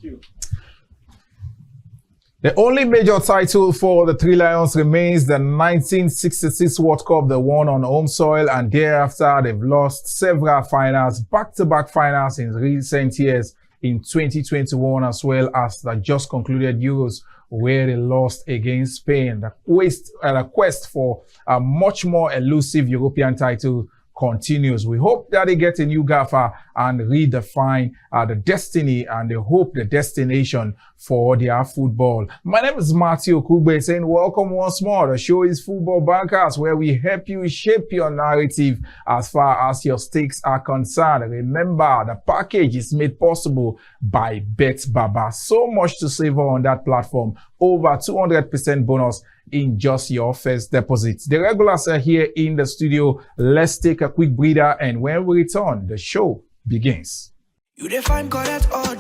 you. The only major title for the Three Lions remains the 1966 World Cup, the one on home soil, and thereafter they've lost several finals, back-to-back finals in recent years in 2021 as well as the just concluded Euros where they lost against Spain. The quest for a much more elusive European title continues. We hope that they get a new gaffer and redefine the destiny and the destination for their football. My name is Matthew Kugbe saying welcome once more. The show is Football Bankers, where we help you shape your narrative as far as your stakes are concerned. Remember, the package is made possible by Betbaba. So much to save on that platform. Over 200% bonus in just your first deposit. The regulars are here in the studio. Let's take a quick breather, and when we return, the show begins. You define God as odd.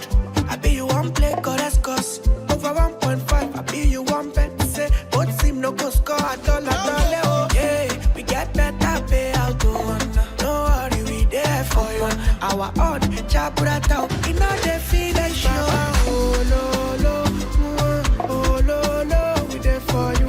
I be you one play God as cost. Over 1.5, I be you one bet. Say, both seem no go score at all. Oh, yeah, we get better pay out to one. No worry, we there for you. Our odd, chabrat out. In all the feeling show. Oh, no, no, oh, no, no, we there for you.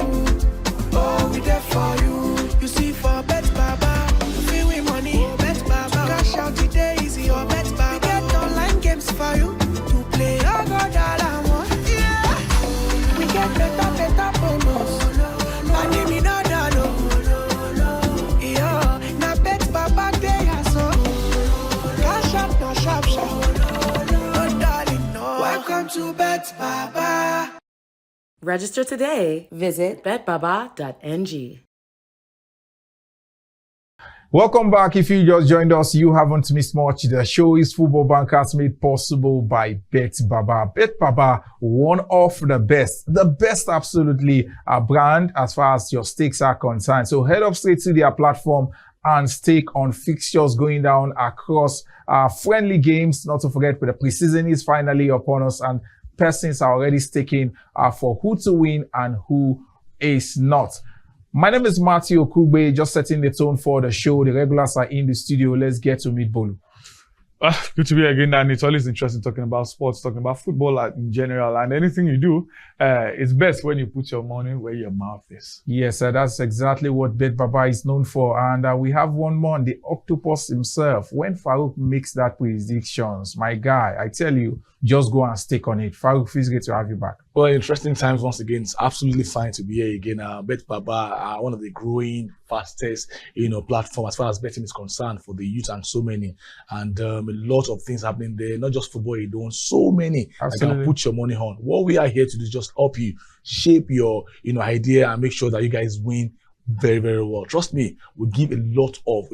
Oh, we there for you. You see, for Betbaba, free with money. Betbaba, cash out today, easy or Betbaba. We get online games for you to play. Oh, God, I want. Yeah, we get better bonus. And give me no, yeah, now Betbaba day so. Cash out, no sharp. Oh, darling, no. Welcome to Betbaba. Register today. Visit betbaba.ng. Welcome back. If you just joined us, you haven't missed much. The show is Football Bankers, made possible by Betbaba. Betbaba, one of the best absolutely, a brand as far as your stakes are concerned. So head up straight to their platform and stake on fixtures going down across friendly games. Not to forget, the preseason is finally upon us, and persons are already staking for who to win and who is not. My name is Matthew Okugbe, just setting the tone for the show. The regulars are in the studio. Let's get to meet Bolu. Good to be here again, and it's always interesting talking about sports, talking about football in general, and anything you do, it's best when you put your money where your mouth is. Yes, that's exactly what Betbaba is known for, and we have one more, the octopus himself. When Farouk makes that predictions, my guy, I tell you, just go and stick on it. Farouk, feels great to have you back. Well, interesting times once again. It's absolutely fine to be here again. Betbaba, one of the growing, fastest, platform as far as betting is concerned for the youth and so many, and a lot of things happening there. Not just football, you don't. So many. Absolutely. I can put your money on. What we are here to do is just help you shape your, idea and make sure that you guys win very, very well. Trust me, we give a lot of,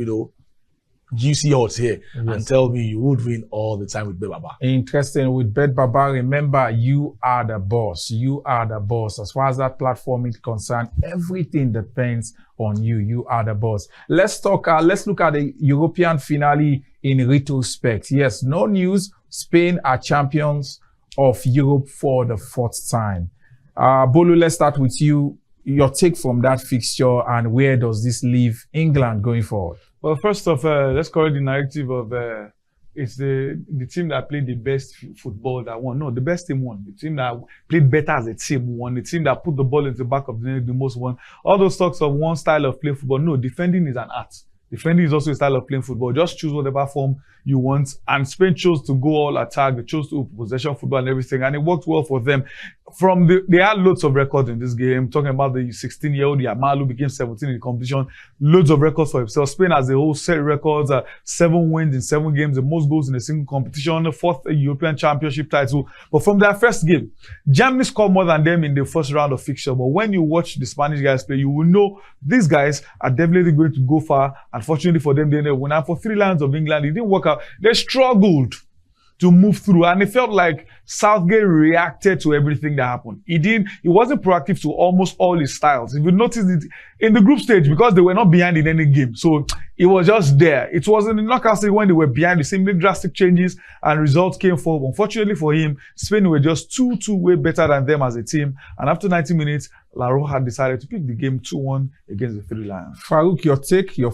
juicy odds here, yes, and tell me you would win all the time with Betbaba. Interesting. With Betbaba, remember, you are the boss. You are the boss. As far as that platform is concerned, everything depends on you. You are the boss. Let's look at the European finale in retrospect. Yes, no news. Spain are champions of Europe for the fourth time. Bolu, let's start with you. Your take from that fixture, and where does this leave England going forward? Well, first off, let's call it the narrative of it's the team that played the best football that won. No, the best team won. The team that played better as a team won. The team that put the ball into the back of the net the most won. All those talks of one style of playing football. No, defending is an art. Defending is also a style of playing football. Just choose whatever form you want. And Spain chose to go all attack. They chose to possession football and everything. And it worked well for them. They had loads of records in this game. Talking about the 16-year-old Yamal, became 17 in the competition. Loads of records for himself. Spain has a whole set records. 7 wins in 7 games. The most goals in a single competition. The 4th European Championship title. But from their first game, Germany scored more than them in the first round of fixture. But when you watch the Spanish guys play, you will know these guys are definitely going to go far. Unfortunately for them, they never won. And for Three Lions of England, it didn't work out. They struggled to move through, and it felt like Southgate reacted to everything that happened. He wasn't proactive to almost all his styles. If you notice it in the group stage, because they were not behind in any game, so it was just there. It was in the knockout stage when they were behind. The same big drastic changes and results came forward. Unfortunately for him, Spain were just 2-2 way better than them as a team, and after 90 minutes, La Roja had decided to pick the game 2-1 against the Three Lions. Farouk, your take, the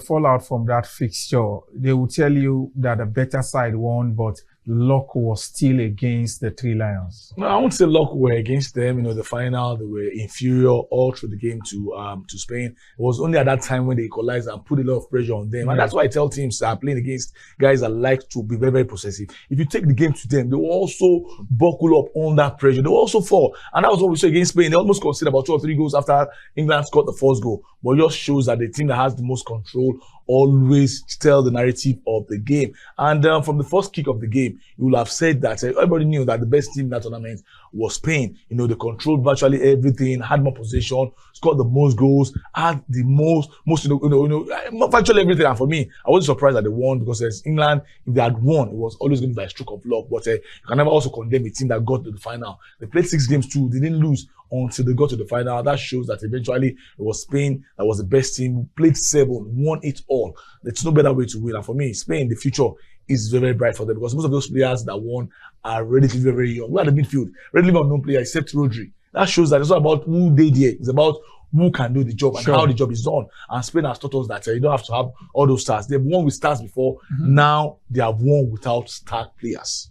fallout from that fixture. They will tell you that the better side won, but luck was still against the Three Lions? No, I won't say luck were against them. The final, they were inferior all through the game to Spain. It was only at that time when they equalized and put a lot of pressure on them. And that's why I tell teams that are playing against guys that like to be very, very possessive. If you take the game to them, they will also buckle up under pressure. They will also fall. And that was what we saw against Spain. They almost conceded about 2 or 3 goals after England scored the first goal. But it just shows that the team that has the most control always tell the narrative of the game. And from the first kick of the game, you will have said that everybody knew that the best team in that tournament was Spain. They controlled virtually everything, had more possession, scored the most goals, had the most virtually everything. And for me, I wasn't surprised that they won, because as England, if they had won, it was always going to be a stroke of luck. But you can never also condemn a team that got to the final. They played 6 games too. They didn't lose until they got to the final. That shows that eventually it was Spain that was the best team, played 7, won it all. There's no better way to win. And for me, Spain, the future is very, very bright for them, because most of those players that won are relatively very, very young. Look at the midfield, relatively unknown player except Rodri. That shows that it's not about who they did. It's about who can do the job and how the job is done. And Spain has taught us that you don't have to have all those stars. They've won with stars before. Now they have won without star players.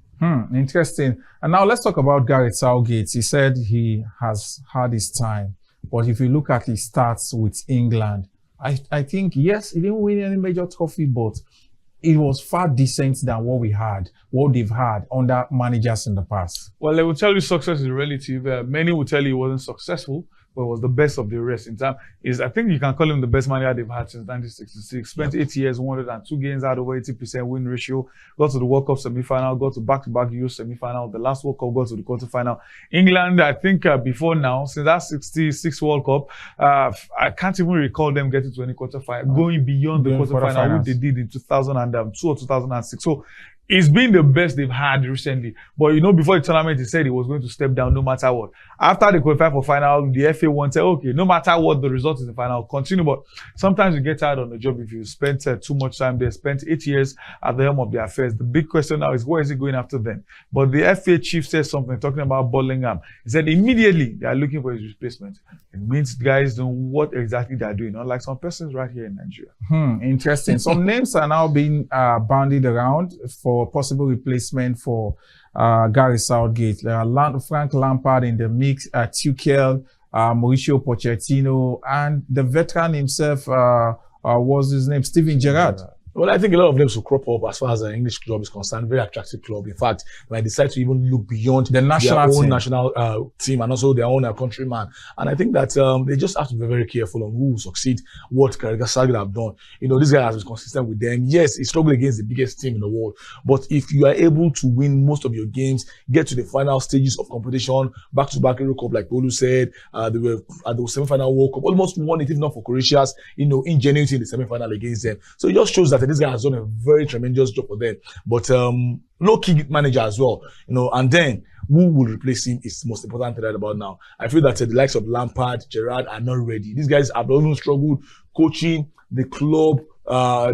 Interesting. And now let's talk about Gareth Southgate. He said he has had his time. But if you look at his stats with England, I think, yes, he didn't win any major trophy, but it was far decent than what they've had under managers in the past. Well, they will tell you success is relative. Many will tell you he wasn't successful, but was the best of the rest. In time, I think you can call him the best manager they've had since 1966. Spent 8 years, 102 games, had over 80% win ratio, got to the World Cup semi-final, got to back-to-back Euro semi-final, the last World Cup got to the quarter-final. England, I think before now, since that 66 World Cup, I can't even recall them getting to any quarter-final, going beyond the quarter-final, which they did in 2002 or 2006. So it's been the best they've had recently. But before the tournament, he said he was going to step down no matter what. After they qualified for final, the FA wanted, okay, no matter what the result is in the final, continue. But sometimes you get tired on the job if you spent too much time there, spent 8 years at the helm of the affairs. The big question now is, where is he going after then? But the FA chief said something, talking about Bellingham. He said immediately they are looking for his replacement. It means guys know what exactly they're doing, unlike some persons right here in Nigeria. Interesting. Some names are now being bandied around for possible replacement for Gareth Southgate. There are Frank Lampard in the mix, Tuchel, Mauricio Pochettino, and the veteran himself, what's his name, Steven Gerrard. Well, I think a lot of names will crop up as far as the English club is concerned. Very attractive club. In fact, they might decide to even look beyond the national team and also their own countryman. And I think that they just have to be very careful on who will succeed, what Gareth Southgate have done. This guy has been consistent with them. Yes, he struggled against the biggest team in the world. But if you are able to win most of your games, get to the final stages of competition, back-to-back Euro Cup, like Polu said, they were at the semi-final World Cup, almost won it, if not for Croatia's, ingenuity in the semi-final against them. So it just shows that this guy has done a very tremendous job for them. But low-key manager as well, and then who will replace him is the most important thing right about now. I feel that the likes of Lampard, Gerrard are not ready. These guys have even struggled coaching the club,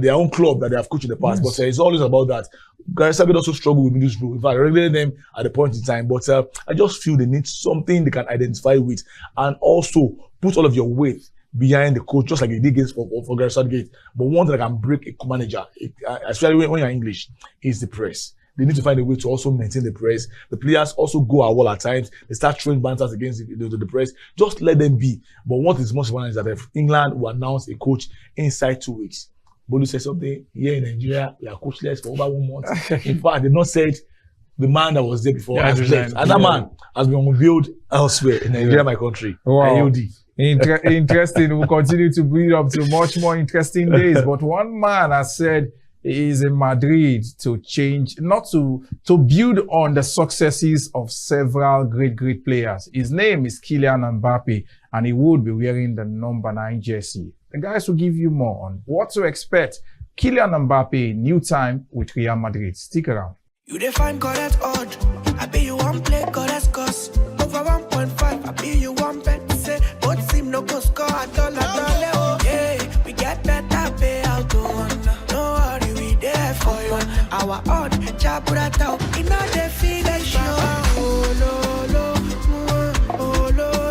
their own club that they have coached in the past. But it's always about that. Gareth Southgate also struggled with Middlesbrough. In fact, I regulated them at the point in time. But I just feel they need something they can identify with and also put all of your weight behind the coach, just like they did against for Gareth Southgate. But one that can break a manager, especially when you're English, is the press. They need to find a way to also maintain the press. The players also go at wall at times. They start throwing banters against the press. Just let them be. But what is most important is that if England will announce a coach inside 2 weeks, Bolu said something here in Nigeria, we are coachless for over 1 month. In fact, they've not said the man that was there before has left. And that man has been revealed elsewhere in Nigeria, my country. Wow. Interesting. We'll continue to build up to much more interesting days. But one man has said he is in Madrid to change, not to build on the successes of several great players. His name is Kylian Mbappe, and he would be wearing the number 9 jersey. The guys will give you more on what to expect. Kylian Mbappe, new time with Real Madrid. Stick around. You define correct odd. I bet you one play correct scores. Over 1.5, I bet you one bet. Say, both seem no go score at all. Oh, yeah, we get better payout. No worry, we there for you. Our odd, chabura tau. In all the feeling show. Oh,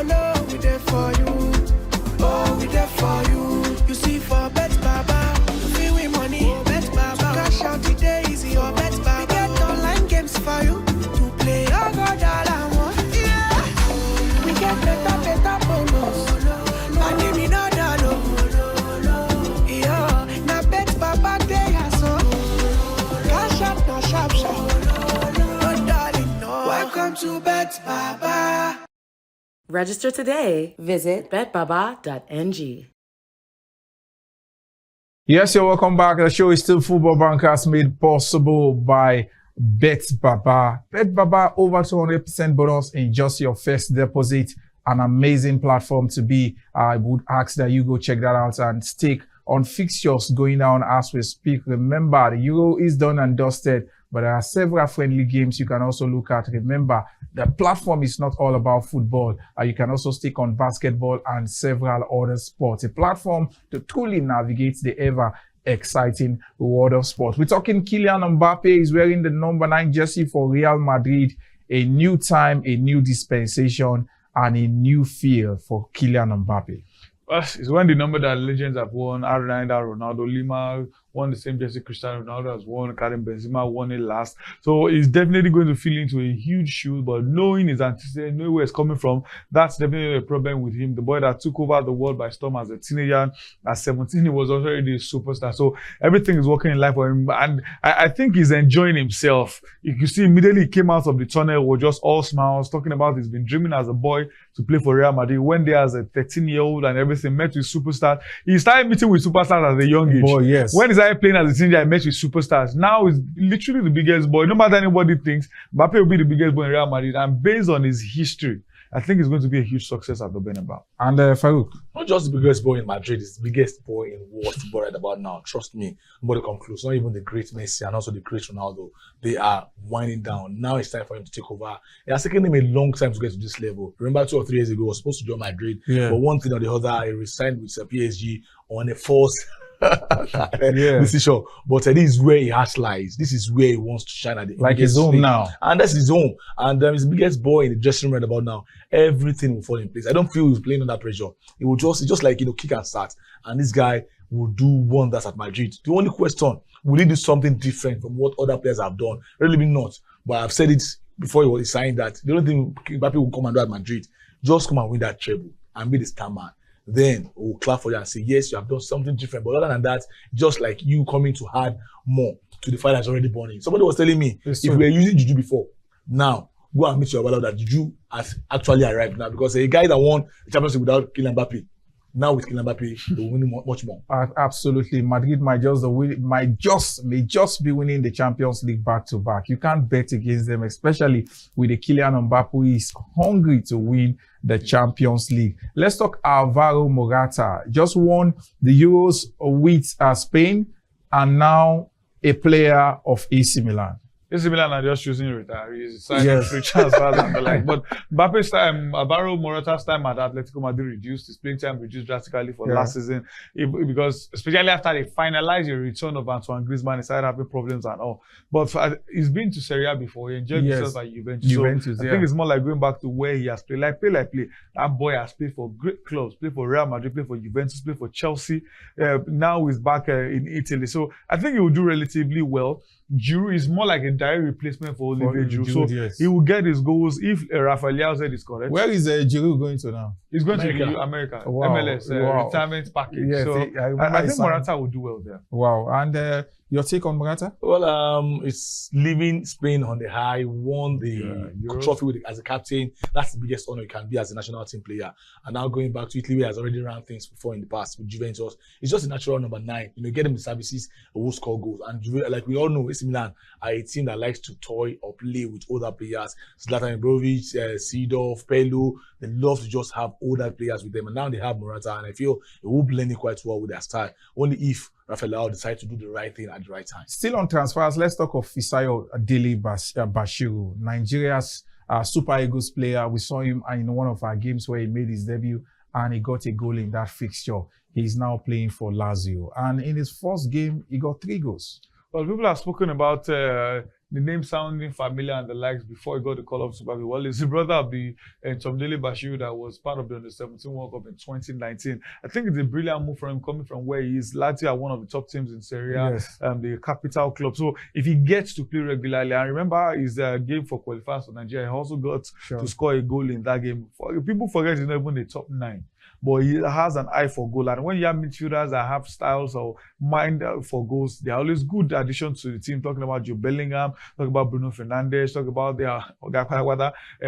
lo, we there for you. Oh, we there for you. You see for Betbaba, you feel we money. Betbaba, cash out today easy. Or Betbaba, we get online game. to Betbaba. Register today. Visit betbaba.ng. Yes, you're welcome back. The show is still Football Bankers, made possible by Betbaba. Betbaba, over 200% bonus in just your first deposit. An amazing platform to be. I would ask that you go check that out and stick on fixtures going down as we speak. Remember, the Euro is done and dusted, but there are several friendly games you can also look at. Remember, the platform is not all about football. You can also stick on basketball and several other sports. A platform to truly navigate the ever exciting world of sport. We're talking Kylian Mbappe is wearing the number 9 jersey for Real Madrid. A new time, a new dispensation, and a new feel for Kylian Mbappe. It's one of the number that legends have won. R9, Ronaldo, Lima won the same jersey. Cristiano Ronaldo has won. Karim Benzema won it last. So he's definitely going to feel into a huge shoe. But knowing his antecedent, knowing where it's coming from, that's definitely a problem with him. The boy that took over the world by storm as a teenager, at 17, he was already a superstar. So everything is working in life for him. And I think he's enjoying himself. You can see immediately he came out of the tunnel, was just all smiles, talking about he's been dreaming as a boy to play for Real Madrid. Went there as a 13-year-old and everything, met with superstars. He started meeting with superstars at a young age. Boy, yes. When he started playing as a teenager, he met with superstars. Now he's literally the biggest boy. No matter anybody thinks, Mbappe will be the biggest boy in Real Madrid. And based on his history, I think it's going to be a huge success at the Betbaba. And Farouk? Not just the biggest boy in Madrid, it's the biggest boy in world football right about now. Trust me, nobody come close. Not even the great Messi and also the great Ronaldo. They are winding down. Now it's time for him to take over. It has taken him a long time to get to this level. Remember 2 or 3 years ago, he was supposed to join Madrid. Yeah. But one thing or the other, he resigned with PSG on a false decision. But this is where he has lies. This is where he wants to shine at the Like his home now. And that's his home. And he's the biggest boy in the dressing room right about now. Everything will fall in place. I don't feel he's playing under pressure. It will just like, kick and start. And this guy will do wonders at Madrid. The only question, will he do something different from what other players have done? Really not. But I've said it before he was signed that the only thing Mbappe will come and do at Madrid, just come and win that treble and be the star man. Then we'll clap for you and say, yes, you have done something different. But other than that, just like you coming to add more to the fire that's already burning. Somebody was telling me, if we were using Juju before, now go and meet your brother that Juju has actually arrived now. Because a guy that won the championship without Kylian Mbappe, now with Kylian Mbappe, they will win much more. Absolutely. Madrid may just be winning the Champions League back to back. You can't bet against them, especially with the Kylian Mbappe who is hungry to win the Champions League. Let's talk Alvaro Morata. Just won the Euros with Spain and now a player of AC Milan. AC Milan are just choosing retirees, signing free transfers and the like. But Mbappe's time, Alvaro Morata's time at Atletico Madrid reduced. His playing time reduced drastically for last season. Because especially after they finalized the return of Antoine Griezmann, he started having problems and all. But he's been to Serie A before. He enjoyed himself at Juventus. So I think it's more like going back to where he has played. Like play. That boy has played for great clubs. Played for Real Madrid, played for Juventus, played for Chelsea. Now he's back in Italy. So I think he will do relatively well. Giroud is more like a direct replacement for Olivier Giroud. So he will get his goals if Rafael Leao is correct. Where is Giroud going to now? He's going to America. Wow. MLS, retirement package. Yes, so I think Morata will do well there. Wow. And your take on Morata? Well, it's leaving Spain on the high, won the trophy as a captain. That's the biggest honor you can be as a national team player. And now going back to Italy, where he has already run things before in the past with Juventus. It's just a natural number 9. Get him the services, who will score goals. And like we all know, AC Milan are a team that likes to toy or play with older players. Zlatan Ibrahimovic, Seedorf, Pelu, they love to just have older players with them. And now they have Morata, and I feel it will blend in quite well with their style. Only if Rafael Leao decides to do the right thing at the right time. Still on transfers, let's talk of Fisayo Dele Bashiru, Nigeria's Super Eagles player. We saw him in one of our games where he made his debut and he got a goal in that fixture. He's now playing for Lazio. And in his first game, he got 3 goals. Well, people have spoken about the name sounding familiar and the likes before he got the call of Super Eagles. Well, he's the brother of the Dele Bashiru that was part of the Under-17 World Cup in 2019. I think it's a brilliant move for him coming from where he is. Lazio are one of the top teams in Serie A, the capital club. So if he gets to play regularly, and remember his game for qualifiers for Nigeria, he also got to score a goal in that game. People forget he's not even the top 9. but he has an eye for goal. And when you have midfielders that have styles or mind for goals, they're always good additions to the team. Talking about Joe Bellingham, talking about Bruno Fernandes, talking about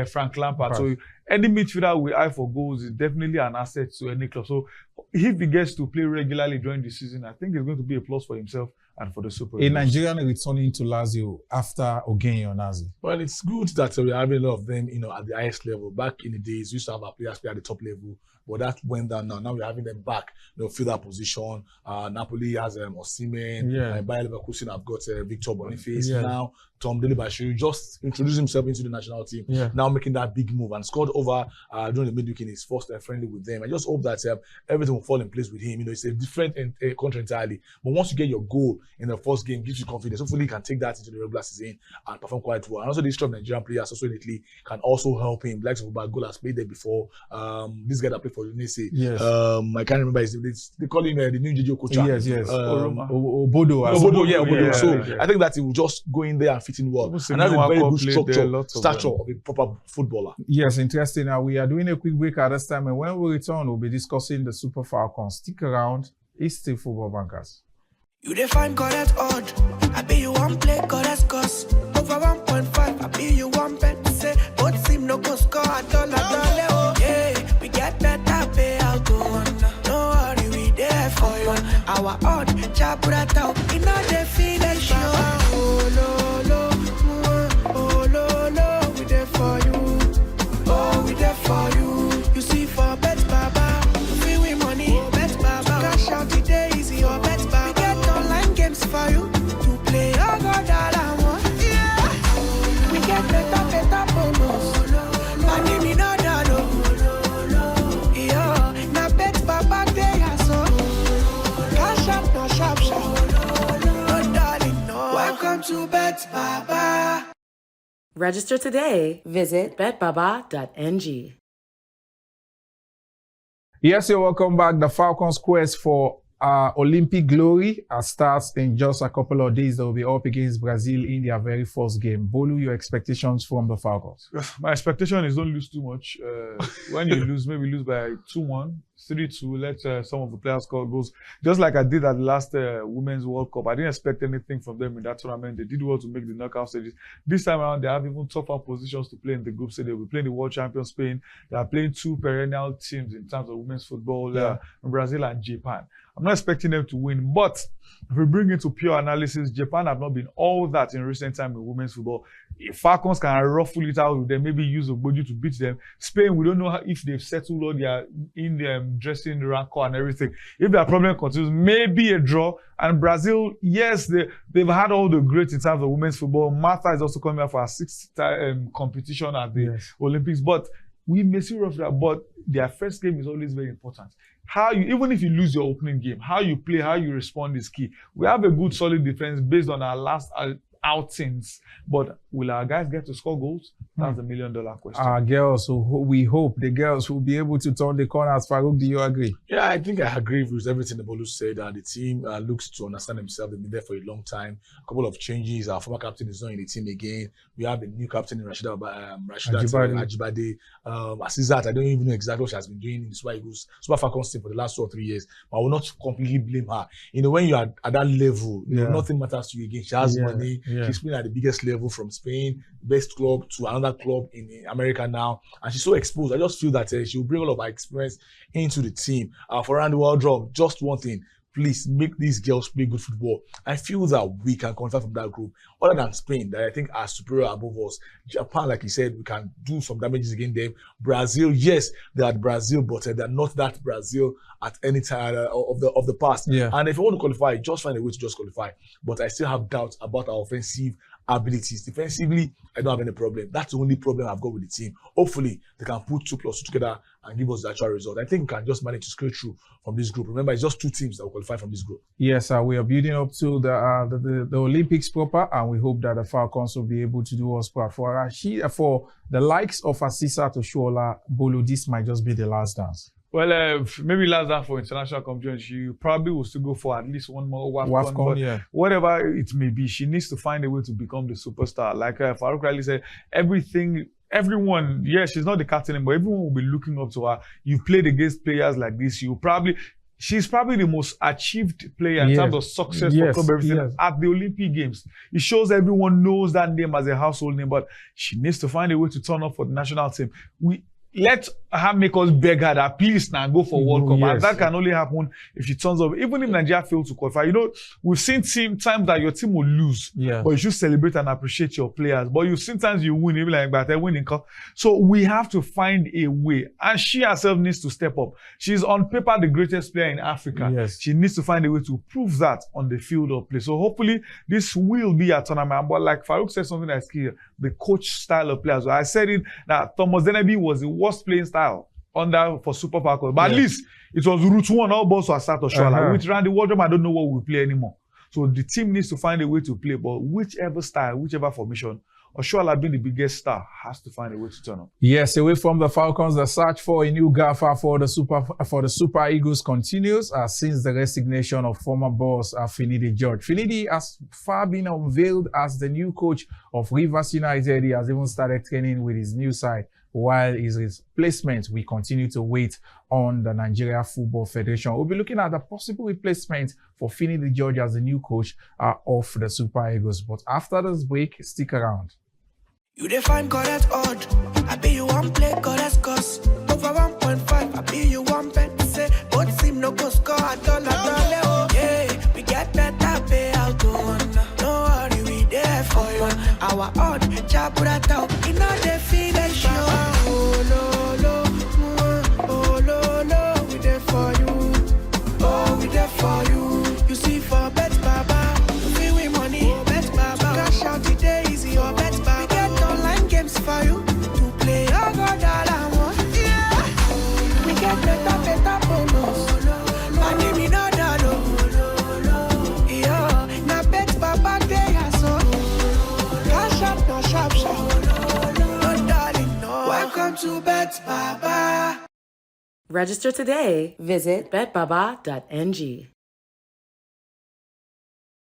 Frank Lampard. So any midfielder with eye for goals is definitely an asset to any club. So if he gets to play regularly during the season, I think it's going to be a plus for himself and for the Super A Eagles. Nigerian returning to Lazio after Ogenye Onazi. Well, it's good that we're having a lot of them, at the highest level. Back in the days, we used to have our players play at the top level, but that went down now. Now we're having them back, fill that position. Napoli has Osimhen. Bayer Leverkusen have got Victor Boniface. Now Tom Delibashiru just introduced himself into the national team. Now making that big move and scored over during the midweek in his first friendly with them. I just hope that everything will fall in place with him. It's a different country entirely. But once you get your goal in the first game, gives you confidence. Hopefully, you can take that into the regular season and perform quite well. And also, the history of Nigerian players also in Italy can also help him. Like Goal has played there before. This guy that played for Udinese. I can't remember his name. They call him the new JJ Okocha. Obodo. So I think that he will just go in there and fit in well. And that's a very good stature of a proper footballer. Yes, interesting. Now we are doing a quick break at this time, and when we return, we'll be discussing the Super Falcons. Stick around. It's still Football Bankers. You define correct odd. I be you one play correct cost. Over 1.5, I be you one bet. Say, both seem no go score at all. Oh, yeah, we get better payout. No worry, we there for you. Our odd, Jabura out. In all the feeling show. Oh, lo, we there for you. Oh, we there for you. You see, for Betbaba, free with money. Betbaba, cash out today easy. Or Betbaba, we get online games for you to play. Oh, God, that I want. Yeah, we get better bonus. Money me no dado. Yeah, na Betbaba day so. Cash out no sharp. No darling, no. Welcome to Betbaba. Register today. Visit betbaba.ng. Yes, you're welcome back. The Falcons quest for Olympic glory starts in just a couple of days. They will be up against Brazil in their very first game. Bolu, your expectations from the Falcons? My expectation is don't lose too much. When you lose, maybe lose by 2-1, 3-2. Let some of the players score goals. Just like I did at the last Women's World Cup. I didn't expect anything from them in that tournament. They did well to make the knockout stages. This time around, they have even tougher positions to play in the group. So they'll be playing the world champion Spain. They are playing two perennial teams in terms of women's football, Brazil and Japan. I'm not expecting them to win, but if we bring it to pure analysis, Japan have not been all that in recent time in women's football. If Falcons can ruffle it out with them, maybe use Ogboju to beat them. Spain, we don't know if they've settled all their in their dressing rancor and everything. If their problem continues, maybe a draw. And Brazil, yes, they've had all the great in terms of women's football. Martha is also coming out for her sixth competition at the Olympics, but we may see rough that, but their first game is always very important. Even if you lose your opening game, how you play, how you respond is key. We have a good, solid defense based on our last outings, but will our guys get to score goals? That's the $1 million question. Our girls, we hope the girls will be able to turn the corners. Farouk, do you agree? Yeah, I think I agree with everything the Bolu said. The team looks to understand themselves. They've been there for a long time. A couple of changes. Our former captain is not in the team again. We have a new captain in Rashida Ajibade. Asisat, I don't even know exactly what she has been doing in the Super Falcons team for the last 2 or 3 years. But I will not completely blame her. When you are at that level, nothing matters to you again. She has money. She's playing at the biggest level from Spain, best club to another club in America now, and she's so exposed. I just feel that she will bring all of her experience into the team. For Randy Waldrum, just one thing: please make these girls play good football. I feel that we can qualify from that group. Other than Spain, that I think are superior above us. Japan, like you said, we can do some damages against them. Brazil, yes, they are Brazil, but they're not that Brazil at any time of the past. And if you want to qualify, just find a way to just qualify. But I still have doubts about our offensive abilities. Defensively, I don't have any problem. That's the only problem I've got with the team. Hopefully, they can put 2 + 2 together and give us the actual result. I think we can just manage to scale through from this group. Remember, it's just 2 teams that will qualify from this group. Yes, we are building up to the Olympics proper, and we hope that the Falcons will be able to do us proud. For the likes of Asisa Toshola, Bolu, this might just be the last dance. Well, maybe last dance for international competition, she probably will still go for at least one more WAFCON, whatever it may be, she needs to find a way to become the superstar. Like Farouk rightly said, everything everyone, yeah, she's not the captain, but everyone will be looking up to her. You've played against players like this. She's probably the most achieved player in terms of success for club everything at the Olympic Games. It shows everyone knows that name as a household name, but she needs to find a way to turn up for the national team. Let her make us beg her that please now go for World Cup. And that can only happen if she turns up. Even if Nigeria fails to qualify, we've seen times that your team will lose, but you should celebrate and appreciate your players. But you've seen times you win, even like that, they're winning. So we have to find a way. And she herself needs to step up. She's on paper the greatest player in Africa. Yes. She needs to find a way to prove that on the field of play. So hopefully this will be a tournament. But like Farouk said something that's key, the coach style of players. So I said it that Thomas Deneby was the worst playing style for Super Falcons. But at least it was route one, all balls were start or Shola. With Randy Wardrum, I don't know what we play anymore. So the team needs to find a way to play, but whichever style, whichever formation, Oshoala being the biggest star has to find a way to turn up. Yes, away from the Falcons, the search for a new gaffer for the Super Eagles continues since the resignation of former boss Finidi George. Finidi has far been unveiled as the new coach of Rivers United. He has even started training with his new side. While his replacement, we continue to wait on the Nigeria Football Federation. We'll be looking at the possible replacement for Finidi George as the new coach of the Super Eagles. But after this break, stick around. You define correct odd. I be you one play correct cost. Over 1.5, I be you one bet. Say, both seem no go score at all. Oh. Yeah, we get better payout. No worry, we there for you. Our odd, jabrat out. You know the finish. Oh, lo, we there for you. Oh, we there for you. You see for Betbaba, we win money. Betbaba, cash out today easy. Or Betbaba. Games for you to play. Oh God, all I want. Yeah, we get better bonus. Money me no no. Yeah, na Betbaba day so. Cash up no sharp. No darling, no. Welcome to Betbaba. Register today. Visit betbaba.ng.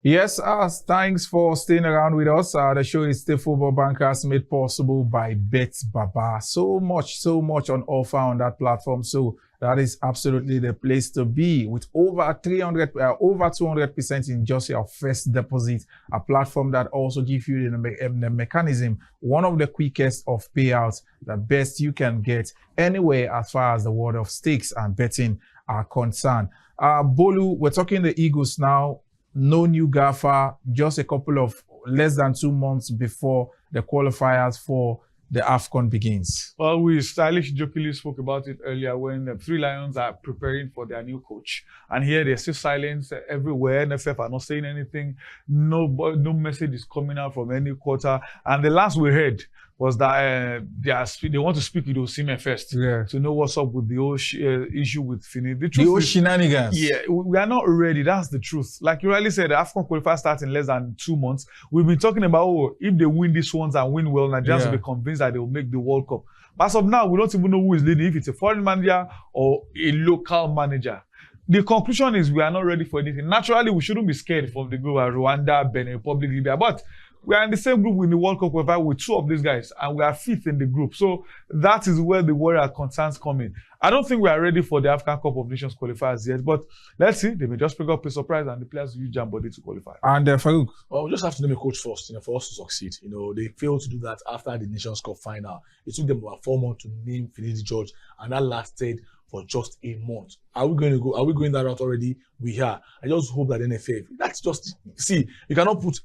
Yes, thanks for staying around with us. The show is still Football Bankers, made possible by Betbaba. So much on offer on that platform. So that is absolutely the place to be. With over 200% in just your first deposit, a platform that also gives you the mechanism, one of the quickest of payouts, the best you can get anywhere as far as the world of stakes and betting are concerned. Bolu, we're talking the Eagles now. No new gaffer, just a couple of less than 2 months before the qualifiers for the AFCON begins. Well, we jokingly spoke about it earlier when the Three Lions are preparing for their new coach. And here there's still silence everywhere. NFF are not saying anything. No message is coming out from any quarter. And the last we heard was that they want to speak with Osimhen first to know what's up with the whole issue with Finidi. The whole shenanigans. Yeah, we are not ready. That's the truth. Like you rightly said, the AFCON qualifier starts in less than 2 months. We've been talking about, if they win these ones and win well, Nigerians will be convinced that they will make the World Cup. But as of now, we don't even know who is leading, if it's a foreign manager or a local manager. The conclusion is we are not ready for anything. Naturally, we shouldn't be scared from the group of Rwanda, Benin Republic, Libya. But we are in the same group in the World Cup qualifier with 2 of these guys, and we are 5th in the group. So that is where the worry concerns come in. I don't think we are ready for the African Cup of Nations qualifiers yet, but let's see. They may just pick up a surprise and the players will use jam body to qualify. And Farouk? Well, we just have to name a coach first, for us to succeed. They failed to do that after the Nations Cup final. It took them about 4 months to name Finidi George, and that lasted for just a month. Are we going that route already? We are. I just hope that NFF, that's just, see, you cannot put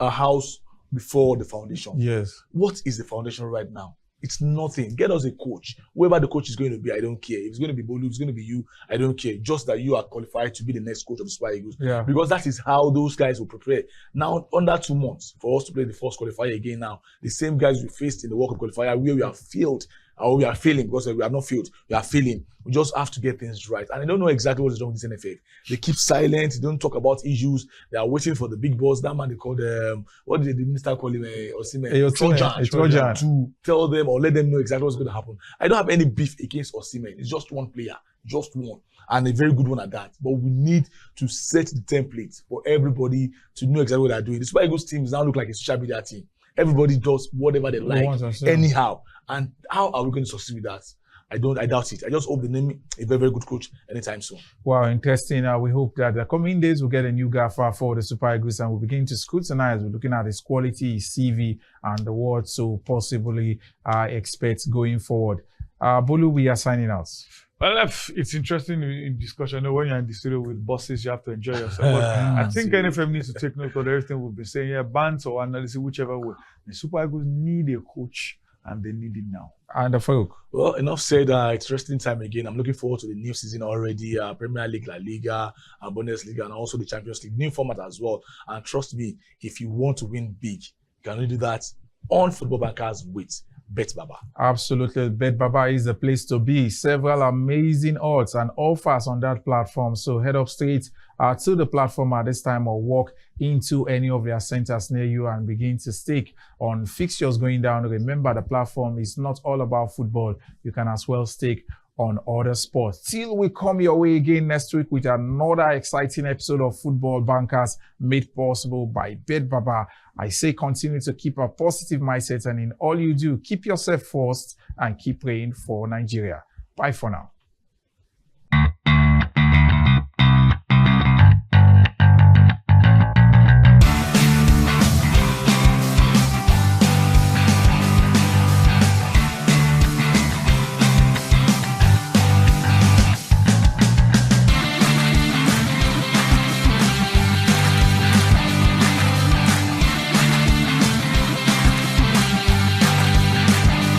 a house before the foundation. Yes. What is the foundation right now? It's nothing. Get us a coach. Whoever the coach is going to be, I don't care. If it's going to be Bolu, it's going to be you, I don't care. Just that you are qualified to be the next coach of the Super Eagles. Yeah. Because that is how those guys will prepare. Now, under 2 months, for us to play the first qualifier again now, the same guys we faced in the World Cup qualifier where we have failed, or we are failing, because we have not failed, we are failing. We just have to get things right. And I don't know exactly what is wrong with this NFF. They keep silent, they don't talk about issues. They are waiting for the big boss. That man they called, what did the minister call him? Osimhen. Trojan. To tell them or let them know exactly what's going to happen. I don't have any beef against Osimhen. It's just one player, just one. And a very good one at that. But we need to set the template for everybody to know exactly what they're doing. The Super Eagles team now look like a social media team. Everybody does whatever they like, want to say. anyhow. And how are we going to succeed with that? I doubt it. I just hope they name a very, very good coach anytime soon. Wow, interesting. We hope that the coming days we'll get a new gaffer for the Super Eagles and we'll begin to scrutinize. We're looking at his quality, his CV, and the what so possibly expect going forward. Bolu, we are signing out. Well, it's interesting in discussion. I know when you're in the studio with bosses, you have to enjoy yourself. But I think NFM needs to take note of everything we've been saying here, bans or analysis, whichever way. The Super Eagles need a coach, and they need it now. And Farouk. Well, enough said. It's wrestling time again. I'm looking forward to the new season already. Premier League, La Liga, Bundesliga, and also the Champions League. New format as well. And trust me, if you want to win big, you can only do that on Football Bankers with Betbaba. Absolutely. Betbaba is the place to be. Several amazing odds and offers on that platform. So head up straight to the platform at this time or walk into any of their centers near you and begin to stake on fixtures going down. Remember, the platform is not all about football. You can as well stake on other sports. Till we come your way again next week with another exciting episode of Football Bankers made possible by Betbaba. I say continue to keep a positive mindset, and in all you do, keep yourself first and keep praying for Nigeria. Bye for now.